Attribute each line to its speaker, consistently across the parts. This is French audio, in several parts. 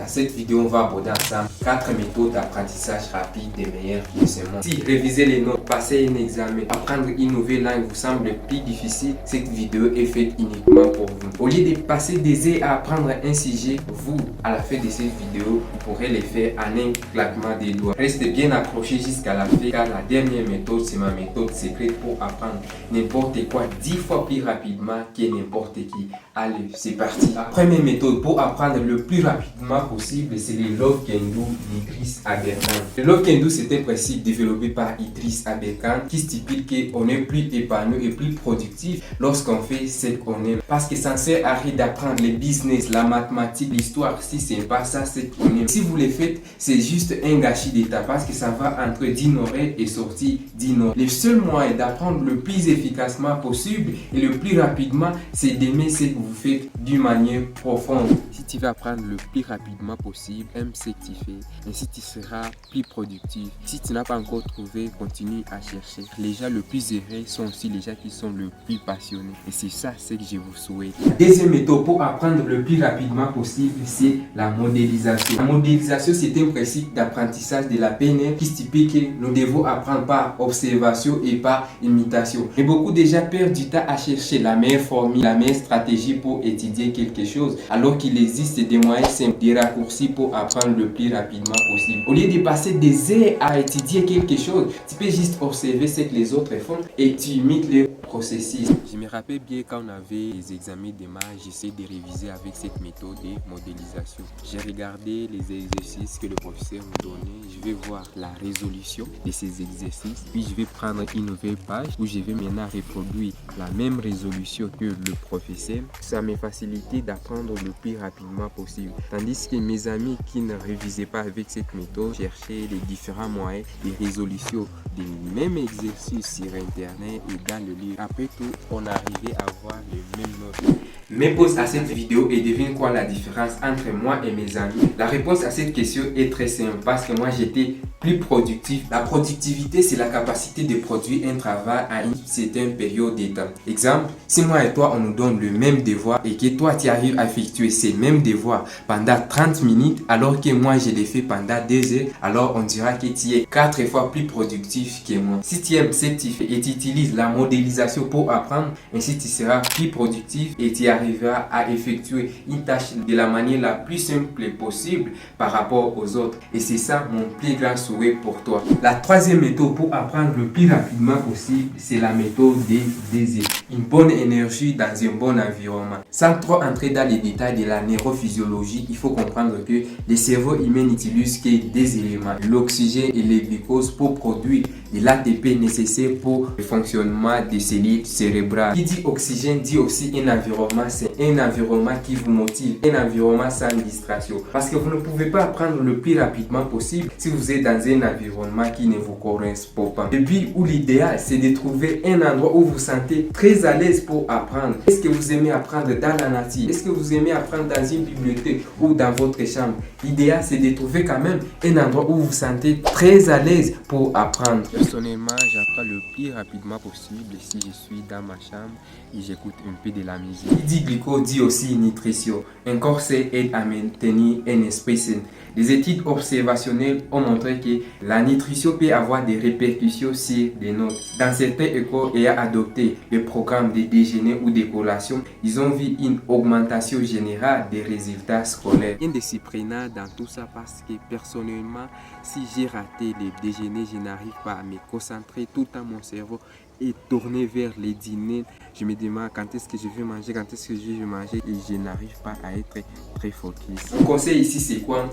Speaker 1: Dans cette vidéo, on va aborder ensemble 4 méthodes d'apprentissage rapide des meilleurs de ce monde. Si réviser les notes, passer un examen, apprendre une nouvelle langue vous semble plus difficile, cette vidéo est faite uniquement pour vous. Au lieu de passer des heures à apprendre un sujet, vous, à la fin de cette vidéo, vous pourrez le faire en un claquement des doigts. Restez bien accroché jusqu'à la fin car la dernière méthode, c'est ma méthode secrète pour apprendre n'importe quoi 10 fois plus rapidement que n'importe qui. Allez, c'est parti. La première méthode pour apprendre le plus rapidement possible, c'est le Love Can Do d'Idriss Aberkan. Le Love Can Do, c'est un principe développé par Idriss Aberkan qui stipule qu'on est plus épanoui et plus productif lorsqu'on fait ce qu'on aime. Parce que ça ne sert à rien d'apprendre le business, la mathématique, l'histoire, si c'est pas ça, c'est qu'on aime. Si vous le faites, c'est juste un gâchis d'état parce que ça va entre d'ignorer et sortir d'ignorer. Le seul moyen d'apprendre le plus efficacement possible et le plus rapidement, c'est d'aimer ce que vous faites d'une manière profonde. Si tu veux apprendre le plus rapidement possible, aime ce que tu fais, ainsi tu seras plus productif. Si tu n'as pas encore trouvé, continue à chercher. Les gens les plus heureux sont aussi les gens qui sont le plus passionnés. Et c'est ça ce que je vous souhaite. La deuxième méthode pour apprendre le plus rapidement possible, c'est la modélisation. La modélisation, c'est un principe d'apprentissage de la PNL qui stipule que nous devons apprendre par observation et par imitation. Mais beaucoup de gens perdent du temps à chercher la meilleure formule, la meilleure stratégie pour étudier quelque chose, alors qu'il existe des moyens simples, des raccourcis pour apprendre le plus rapidement possible. Au lieu de passer des heures à étudier quelque chose, tu peux juste observer ce que les autres font et tu imites le processus. Je me rappelle bien quand on avait les examens de maths, j'essaie de réviser avec cette méthode de modélisation. J'ai regardé les exercices que le professeur me donnait, je vais voir la résolution de ces exercices, puis je vais prendre une nouvelle page où je vais maintenant reproduire la même résolution que le professeur. Ça m'a facilité d'apprendre le plus rapidement possible. Tandis que mes amis qui ne révisaient pas avec cette méthode cherchaient les différents moyens de résolution des mêmes exercices sur internet et dans le livre. Après tout, on arrivait à avoir les mêmes notes. Mais pose à cette vidéo et devine quoi la différence entre moi et mes amis. La réponse à cette question est très simple parce que moi j'étais plus productif. La productivité, c'est la capacité de produire un travail à une certaine période de temps. Exemple, si moi et toi on nous donne le même devoir et que toi tu arrives à effectuer ces mêmes devoirs pendant 30 minutes alors que moi je les fais pendant 2 heures, alors on dira que tu es 4 fois plus productif que moi. Si tu aimes ce que tu fais et tu utilises la modélisation pour apprendre, ainsi tu seras plus productif et tu arriveras à effectuer une tâche de la manière la plus simple possible par rapport aux autres. Et c'est ça mon plus grand souhait pour toi. La troisième méthode pour apprendre le plus rapidement possible, c'est la méthode des désirs. Une bonne énergie dans un bon environnement. Sans trop entrer dans les détails de la neurophysiologie, il faut comprendre que le cerveau humain n'utilise que des éléments, l'oxygène et les glucoses pour produire de l'ATP nécessaire pour le fonctionnement des cellules cérébrales. Qui dit oxygène dit aussi un environnement, c'est un environnement qui vous motive, un environnement sans distraction. Parce que vous ne pouvez pas apprendre le plus rapidement possible si vous êtes dans un environnement qui ne vous correspond pas. Et puis où l'idéal, c'est de trouver un endroit où vous vous sentez très à l'aise pour apprendre. Est-ce que vous aimez apprendre dans la nature? Est-ce que vous aimez apprendre dans une bibliothèque ou dans votre chambre? L'idéal, c'est de trouver quand même un endroit où vous vous sentez très à l'aise pour apprendre. Personnellement, j'apprends le plus rapidement possible si je suis dans ma chambre et j'écoute un peu de la musique. Qui dit glucose dit aussi nutrition. Un corps sain aide à maintenir un esprit sain. Les études observationnelles ont montré que la nutrition peut avoir des répercussions sur les notes. Dans certains écoles ayant adopté le programme de déjeuner ou de collation, ils ont vu une augmentation générale des résultats scolaires. Indisciplinant dans tout ça parce que personnellement, si j'ai raté le déjeuner, je n'arrive pas à me concentrer tout le temps mon cerveau est tourné vers les dîners. Je me demande quand est-ce que je vais manger, quand est-ce que je vais manger et je n'arrive pas à être très focus. Mon conseil ici c'est quoi?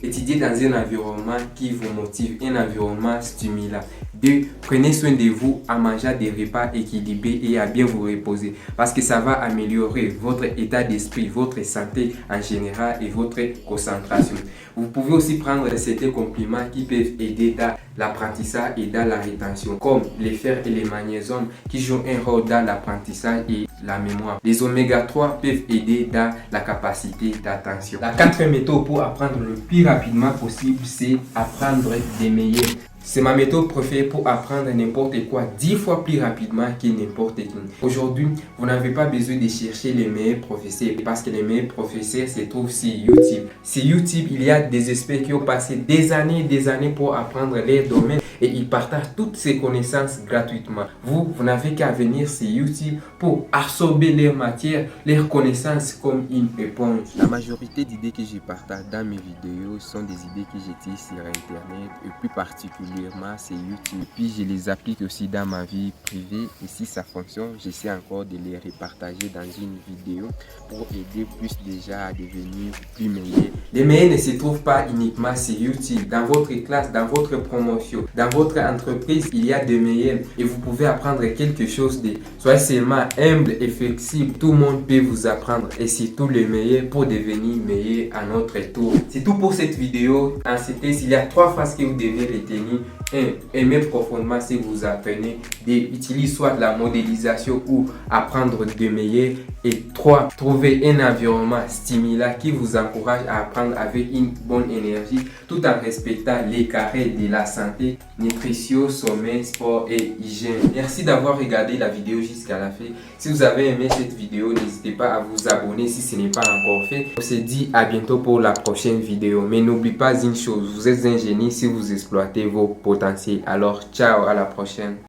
Speaker 1: Étudier dans un environnement qui vous motive, un environnement stimulant. 2. Prenez soin de vous en mangeant des repas équilibrés et à bien vous reposer parce que ça va améliorer votre état d'esprit, votre santé en général et votre concentration. Vous pouvez aussi prendre certains compléments qui peuvent aider dans l'apprentissage et dans la rétention comme les fer et les magnésium qui jouent un rôle dans l'apprentissage et la mémoire. Les oméga 3 peuvent aider dans la capacité d'attention. La quatrième méthode pour apprendre le plus rapidement possible, c'est apprendre des meilleurs. C'est ma méthode préférée pour apprendre n'importe quoi 10 fois plus rapidement que n'importe qui. Aujourd'hui, vous n'avez pas besoin de chercher les meilleurs professeurs parce que les meilleurs professeurs se trouvent sur YouTube. Sur YouTube, il y a des experts qui ont passé des années et des années pour apprendre leur domaine et ils partagent toutes ces connaissances gratuitement. Vous n'avez qu'à venir sur YouTube pour absorber leurs matières, leurs connaissances comme une éponge. La majorité d'idées que je partage dans mes vidéos sont des idées que j'utilise sur Internet et plus particulièrement c'est YouTube. Puis je les applique aussi dans ma vie privée et si ça fonctionne, j'essaie encore de les repartager dans une vidéo pour aider plus déjà à devenir plus meilleur. Les meilleurs ne se trouvent pas uniquement sur YouTube. Dans votre classe, dans votre promotion, dans votre entreprise, il y a des meilleurs et vous pouvez apprendre quelque chose de. Soyez seulement humble et flexible. Tout le monde peut vous apprendre et c'est tous les meilleurs pour devenir meilleur à notre tour. C'est tout pour cette vidéo. En synthèse, il y a 3 phrases que vous devez retenir. 1. Aimez profondément ce que vous apprenez. 2. Utilisez soit la modélisation ou apprendre de meilleur. Et 3. Trouvez un environnement stimulant qui vous encourage à apprendre avec une bonne énergie tout en respectant les carrés de la santé, nutrition, sommeil, sport et hygiène. Merci d'avoir regardé la vidéo jusqu'à la fin. Si vous avez aimé cette vidéo, n'hésitez pas à vous abonner si ce n'est pas encore fait. On se dit à bientôt pour la prochaine vidéo. Mais n'oubliez pas une chose, vous êtes un génie si vous exploitez vos potentiels. Alors, ciao, à la prochaine.